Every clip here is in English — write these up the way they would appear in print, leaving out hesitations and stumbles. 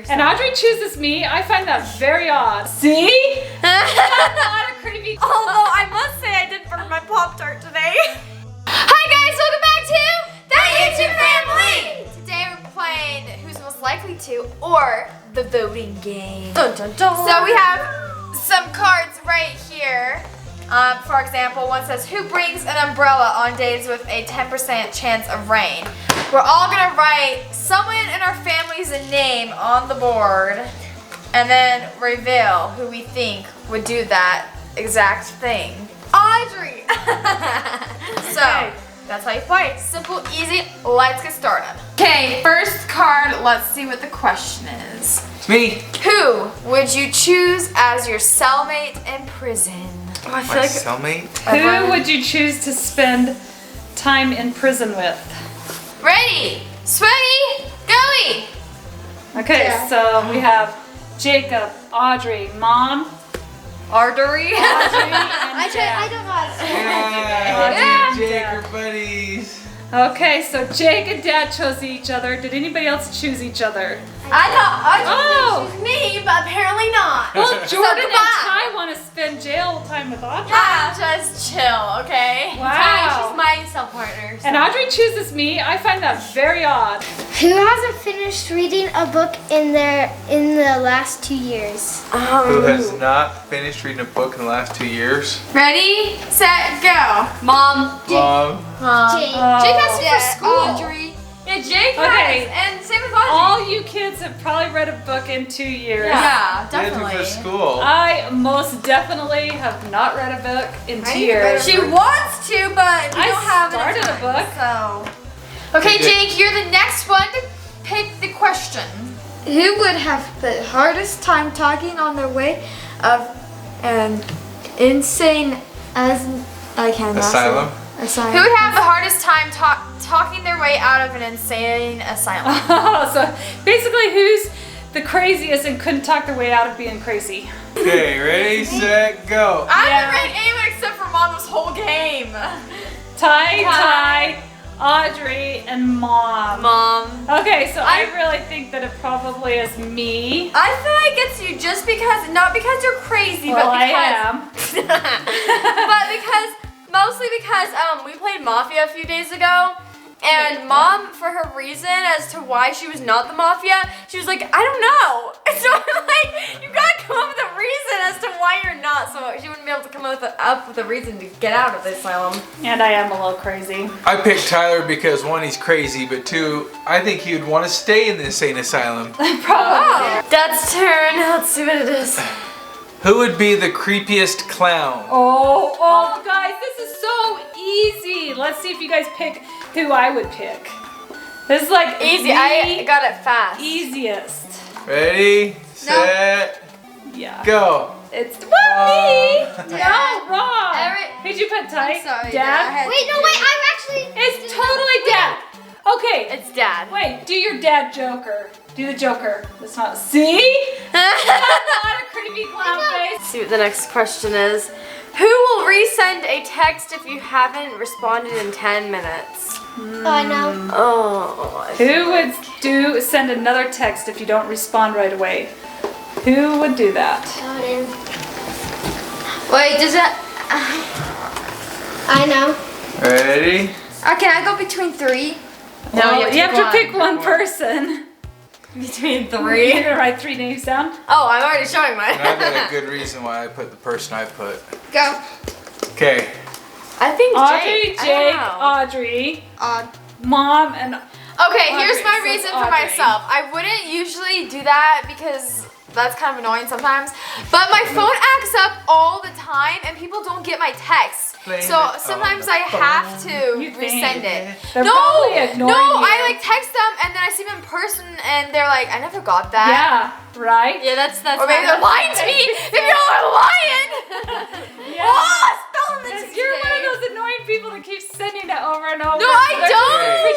And Audrey chooses me. I find that very odd. See? Not a creepy. Although I must say I did burn my Pop-Tart today. Hi guys, welcome back to the YouTube family. Today we're playing Who's Most Likely To or the voting game. Dun, dun, dun. So we have some cards right here. For example, one says, who brings an umbrella on days with a 10% chance of rain? We're all gonna write someone in our family's name on the board and then reveal who we think would do that exact thing. Audrey! So, that's how you play. Simple, easy, let's get started. Okay, first card, let's see what the question is. It's me. Who would you choose as your cellmate in prison? Oh, I feel My like cellmate? Who would you choose to spend time in prison with? Ready, sweaty, goey. Okay, Yeah. so we have Jacob, Audrey, Mom, Audrey. and I Dad. don't know how to say it. Yeah, Audrey and Jake are buddies. Okay, so Jake and Dad chose each other. Did anybody else choose each other? I thought Audrey Oh. chose me, but apparently not. Well, Jordan and goodbye. Ty want to spend jail time with Audrey. Just chill, okay? Wow. She's my cell partner. And Audrey chooses me. I find that very odd. Who hasn't finished reading a book in the last 2 years? Who has not finished reading a book in the last 2 years? Ready, set, go. Mom. Mom. Jake. Jake has to for school. Audrey. Yeah, Jake Okay. has, and same with Audrey. All you kids have probably read a book in 2 years. Yeah, They had to definitely. for school. I most definitely have not read a book in 2 years. She wants to, but we I don't have started enough a book. time, so. Okay, Jake, you're the next one to pick the question. Who would have the hardest time talking on their way of an insane Asylum. asylum? Who would have the hardest time talking their way out of an insane asylum? So basically, who's the craziest and couldn't talk their way out of being crazy? Okay, ready, set, go. I Yeah. haven't read anyone except for Mom this whole game. Ty, Audrey, and Mom. Mom. Okay, so I really think that it probably is me. I feel like it's you just because, not because you're crazy, Well, but I because. am. But because, mostly because we played Mafia a few days ago. And Mom, for her reason as to why she was not the Mafia, she was like, I don't know. And so I'm like, you gotta come up with a reason as to why you're not. So she wouldn't be able to come up with a reason to get out of the asylum. And I am a little crazy. I picked Tyler because one, he's crazy, but two, I think he would want to stay in the insane asylum. Probably. Oh. Dad's turn. Let's see what it is. Who would be the creepiest clown? Oh, guys, this is so easy. Let's see if you guys pick who I would pick. This is like Easy. the I got it fast. easiest. Ready, set, Yeah. go. It's me. Dad. No, wrong. Every- Who'd you put, Ty? I'm sorry, Dad? Wait, no, wait, I'm actually. It's totally Dad. Okay. It's Dad. Wait, do your dad Joker. Do the Joker. That's not. See? Not a creepy clown face. See what the next question is. Who will resend a text if you haven't responded in 10 minutes? Oh, I know. Oh. Who would send another text if you don't respond right away? Who would do that? Wait, does that? I know. Ready? Can I go between 3? No, Well, you have to pick one person. Between You're 3. gonna write 3 names down? Oh, I'm already showing mine. And I've got a good reason why I put the person I put. Go. Okay. I think Audrey, Jake. I Jake, don't know. Audrey, Odd. Mom, and Okay, here's Audrey, my so reason it's for Audrey. myself. I wouldn't usually do that because that's kind of annoying sometimes. But my phone acts up all the time and people don't get my texts. Blame So it sometimes on the I have to You think resend it. they're No, probably ignoring you. I like text them and then I see them in person and they're like, I never got that. yeah, right? Yeah, that's or maybe they're lying to me. Maybe y'all are lying. Yeah. Oh, spelling the Because you're one of those annoying people that keeps sending it over and over. No, I They're don't. Okay,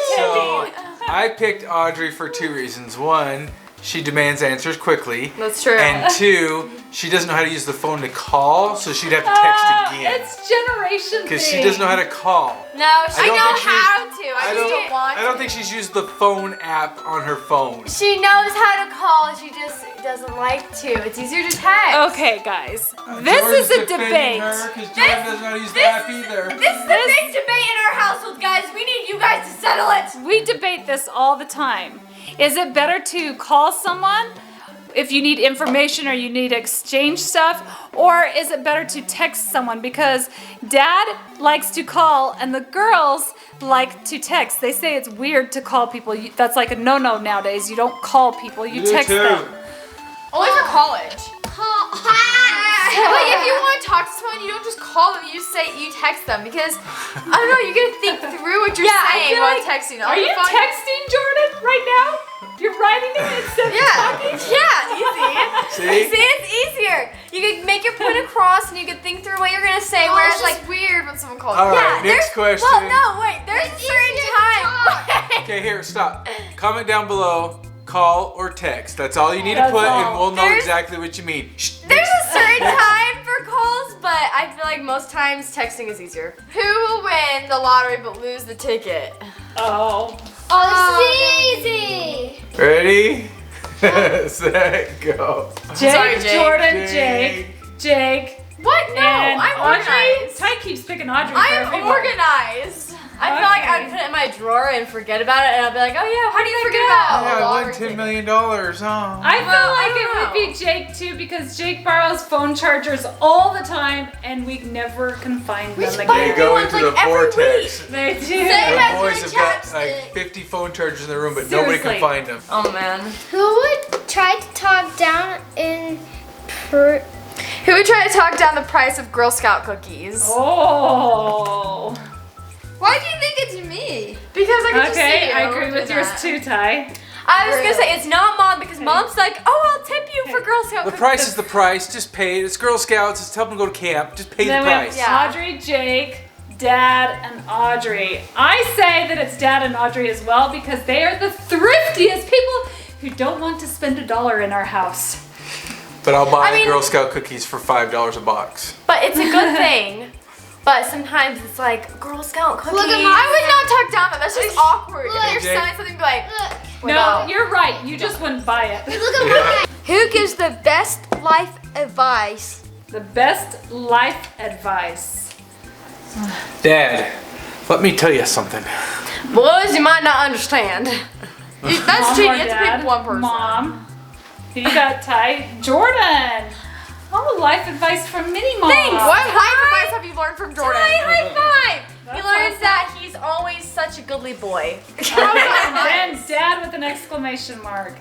pretending. so I picked Audrey for 2 reasons. One, she demands answers quickly. That's true. And 2, she doesn't know how to use the phone to call, so she'd have to text again. It's generation thing. Because she doesn't know how to call. No, she don't know think she- how to. I just don't want I don't think she's used the phone app on her phone. She knows how to call, she just doesn't like to. It's easier to text. Okay, guys. This is a debate. Because Jordan doesn't know how to use the app either. This is a big debate in our household, guys. We need you guys to settle it. We debate this all the time. Is it better to call someone if you need information or you need to exchange stuff? Or is it better to text someone? Because Dad likes to call and the girls like to text. They say it's weird to call people. That's like a no-no nowadays. You don't call people, you text them. Only for college. Like if you want to talk to someone, you don't just call them. You just say you text them because I don't know. You're gonna think through what you're saying while texting. Are you texting Jordan right now? You're writing it instead of talking? Yeah, easy. See? See, it's easier. You can make your point across and you can think through what you're gonna say. Whereas it's like just weird when someone calls All you. right, next question. Well, no, wait. There's a certain time. Okay, here, stop. Comment down below, call or text. That's all you need to That's put, all. and we'll know There's- exactly what you mean. Shh, There's next. a certain time for calls, but I feel like most times texting is easier. Who will win the lottery but lose the ticket? Oh. Oh, this is easy. Ready? Set, go. Jake, Sorry, Jake. Jordan, Jake. What? No, And I'm Audrey. organized. Ty keeps picking Audrey for I'm everyone. organized. I feel like I'd put it in my drawer and forget about it, and I'll be like, oh yeah, how do you forget about Yeah, the I won lottery $10 ticket? million, huh? I feel Well, like I it don't would be Jake too because Jake borrows phone chargers all the time and we never can find them They again. go ones, into like, the every vortex. They do. Same The as boys my have got chapstick. like 50 phone chargers in the room, but nobody Seriously. can find them. Oh man. Who would try to talk down in Who would try to talk down the price of Girl Scout cookies? Oh. Why do you think it's me? Because I can just see Okay, you I agree doing with yours that. too, Ty. I was gonna say it's not Mom because Mom's like, oh, I'll tip you for Girl Scout The cookies. price is the price. Just pay it. It's Girl Scouts. It's help them go to camp. Just pay Then the we have price. Yeah. Audrey, Jake, Dad, and Audrey. I say that it's Dad and Audrey as well because they are the thriftiest people who don't want to spend $1 in our house. But I'll buy I mean- Girl Scout cookies for $5 a box. But it's a good thing. But sometimes it's like Girl Scout cookies. Look at I would not talk down that. That's just awkward. Look. If you're Jake. selling something, be like, No, Without- you're right. You just wouldn't buy it. Look at mine. Who gives the best life advice? The best life advice. Dad, let me tell you something. boys, you might not understand. That's Mom cheating. or You have to Dad? pick one person. Mom. You got Ty. Jordan. Oh, life advice from Mini Mom. Thanks. What life advice have you learned from Jordan? High five. He That's learns awesome. that he's always such a goodly boy. And Dad with an exclamation mark.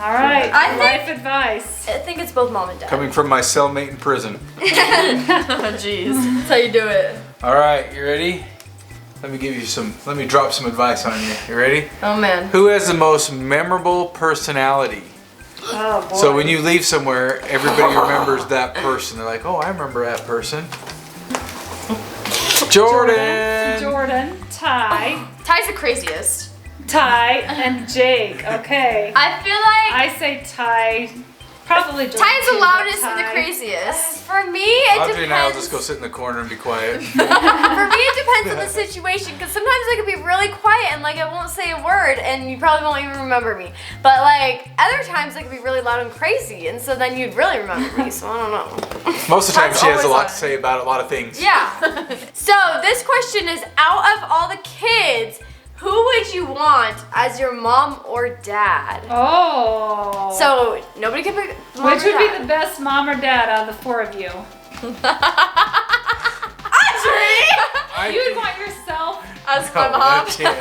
All right, I think- life advice. I think it's both Mom and Dad. Coming from my cellmate in prison. Oh, jeez. That's how you do it. All right, you ready? Let me drop some advice on you. You ready? Oh, man. Who has the most memorable personality? Oh boy. So when you leave somewhere, everybody remembers that person. They're like, oh, I remember that person. Jordan. Jordan, Ty, Ty's the craziest. Ty, and Jake. Okay. I feel like I say Ty. Probably Jordan. Ty's the too, but loudest and the Ty. craziest. For me, it Audrey and I will depends. just go sit in the corner and be quiet. For me, it depends on the situation because sometimes I could be really quiet and like I won't say a word and you probably won't even remember me. But like other times I could be really loud and crazy and so then you'd really remember me. So I don't know. Most of the time, Ty's she has a always lot on. to say about a lot of things. Yeah. So this question is: out of all the kids, who would you want as your mom or dad? Oh. So nobody can pick. Mom which or would be dad. the best mom or dad out of the four of you? Audrey! You would want yourself. As No, my no mom. chance.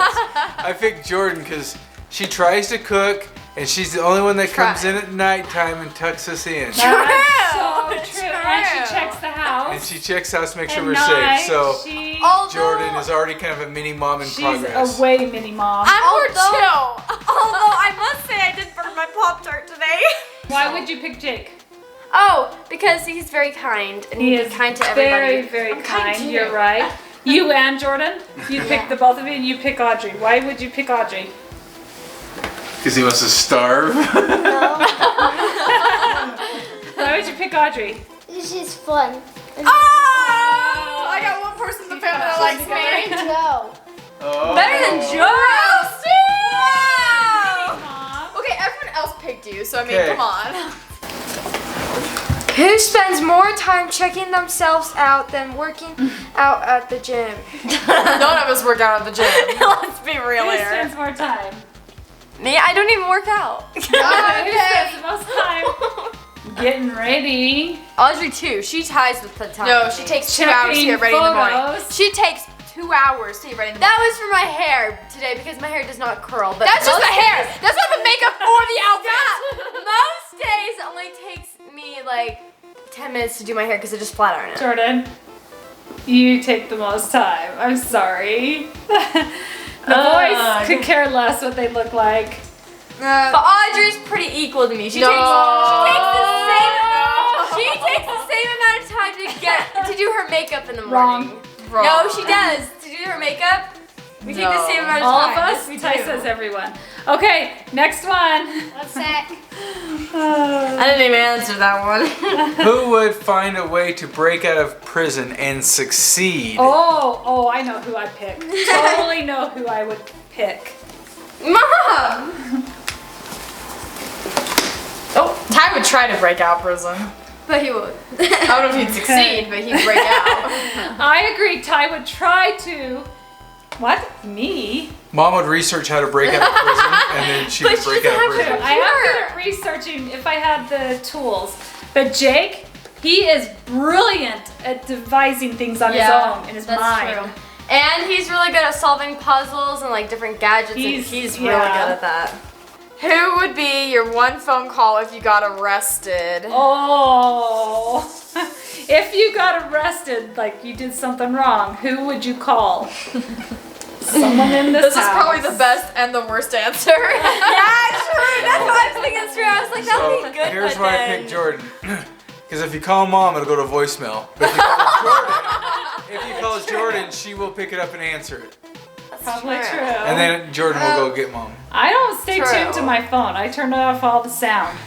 I picked Jordan because she tries to cook and she's the only one that comes in at nighttime and tucks us in. That's so True. true. And she checks the house. And she checks the house to make sure At we're night, safe. So she, Jordan is already kind of a mini mom in she's progress. a way mini mom. I'm more chill. Although I must say I did burn my Pop-Tart today. Why would you pick Jake? Oh, because he's very kind and He he's is kind to everybody. very, very I'm kind. too. You're right. You and Jordan, you pick the both of you, and you pick Audrey. Why would you pick Audrey? Because he wants to starve. Why would you pick Audrey? She's fun. Oh! I got one person in the family that likes me. Go. Oh. Better than Joe. Mom. Okay, everyone else picked you, so I mean, Okay. come on. Who spends more time checking themselves out than working out at the gym? None of us work out at the gym. Let's be real Who here. spends more time? Me, I don't even work out. Who spends the most time getting ready? Audrey too. She ties with the time. No, she takes 2 hours to Checking get ready in the morning. photos. She takes 2 hours to get ready in the morning. That was for my hair today because my hair does not curl. But that's just the hair. That's not the makeup or the outfit. Most days it only takes me like 10 minutes to do my hair because I just flat iron it. Jordan, you take the most time. I'm sorry. The boys could care less what they look like. But Audrey's pretty equal to me. She takes the same amount of time to do her makeup in the morning. Wrong. No, she does. To do her makeup, we take the same amount of All time. of us? Ty says everyone. Okay, next one. What's that? I didn't even answer that one. Who would find a way to break out of prison and succeed? Oh, I know who I'd pick. Totally know who I would pick. Mom! Oh, Ty would try to break out of prison. But he would. I don't know if he'd succeed, but he'd break out. I agree, Ty would try to. What? Me? Mom would research how to break out of prison, and then she would break out of prison. I am good at researching if I had the tools. But Jake, he is brilliant at devising things on his own in his mind. True. And he's really good at solving puzzles and like different gadgets. He's really good at that. Who would be your one phone call if you got arrested? Oh, if you got arrested, like you did something wrong, who would you call? Someone in this This is house. probably the best and the worst answer. Yeah, true. That's what I was thinking. It's true. I was like, that would be good. Here's but why I then- picked Jordan. Because if you call Mom, it'll go to voicemail. But if you call Jordan, she will pick it up and answer it. Probably true. And then Jordan will go get Mom. I don't stay True. tuned to my phone. I turn off all the sound.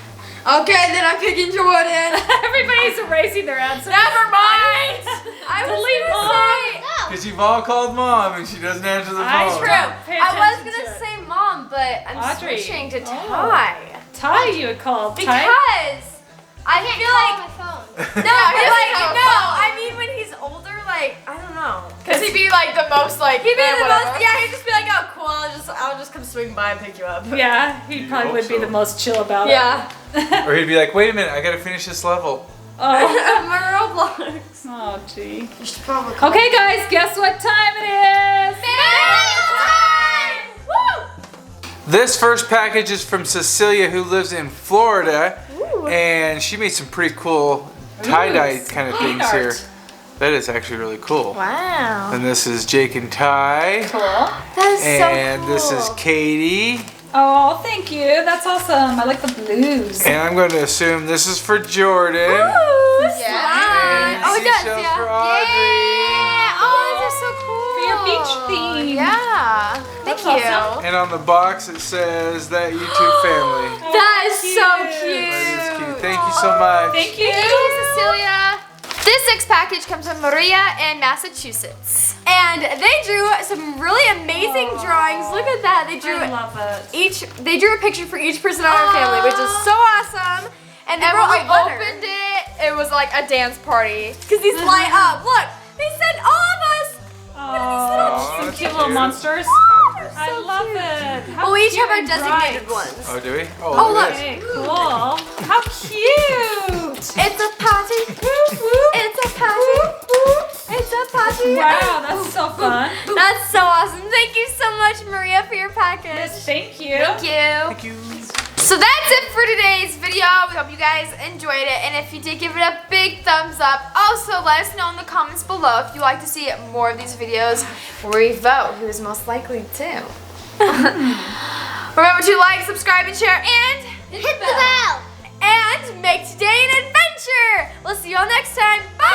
Okay, then I'm picking Jordan. Everybody's erasing their answers. Never mind. I was Delete gonna Mom. say. Because you've all called Mom and she doesn't answer the I phone. true. Pay I was attention gonna to it. say Mom, but I'm Audrey. switching to Oh. Ty. Ty, you would call. Ty? Because I feel like my phone. no, I mean when he's older, like I don't know. Cause he'd be like the most like he'd be the most. Yeah, he'd just be like, oh cool, I'll just come swing by and pick you up. Yeah, he probably hope would be so. the most chill about Yeah. it. Or he'd be like, wait a minute, I gotta finish this level. Oh, My Roblox. oh, gee. You should probably Okay, guys, guess what time it is? Woo! This first package is from Cecilia, who lives in Florida. And she made some pretty cool tie-dye kind of things art. here. That is actually really cool. Wow. And this is Jake and Ty. Cool. That is And so cool. this is Katie. Oh, thank you. That's awesome. I like the blues. And I'm going to assume this is for Jordan. Ooh, And slime. Oh, it does, seashells yeah. for Audrey. Yeah. Oh, these are so cool. For your beach theme. Yeah. Thank That's you. awesome. And on the box it says that YouTube family. That is so That cute. is cute. Thank you so much. Thank you. Thank you, Cecilia. This next package comes from Maria in Massachusetts. And they drew some really amazing drawings. Look at that. They drew I love it. they drew a picture for each person in our family, which is so awesome. And when we opened it was like a dance party. Because these light up. Look, they sent all of us. Aw, Some that's cute little cute. monsters. They're I so love cute. it. How Well, we each cute have our and designated bright. ones. Oh, do we? Oh, look at Okay, cool. How cute. It's a party. It's a party. It's a party. Wow, that's so fun. That's so awesome. Thank you so much, Maria, for your package. Yes, thank you. Thank you. Thank you. So that's it for today's video. We hope you guys enjoyed it. And if you did, give it a big thumbs up. Also, let us know in the comments below if you'd like to see more of these videos where we vote who's most likely to. Remember to like, subscribe, and share, and Hit the bell. and make today an adventure. We'll see you all next time. Bye.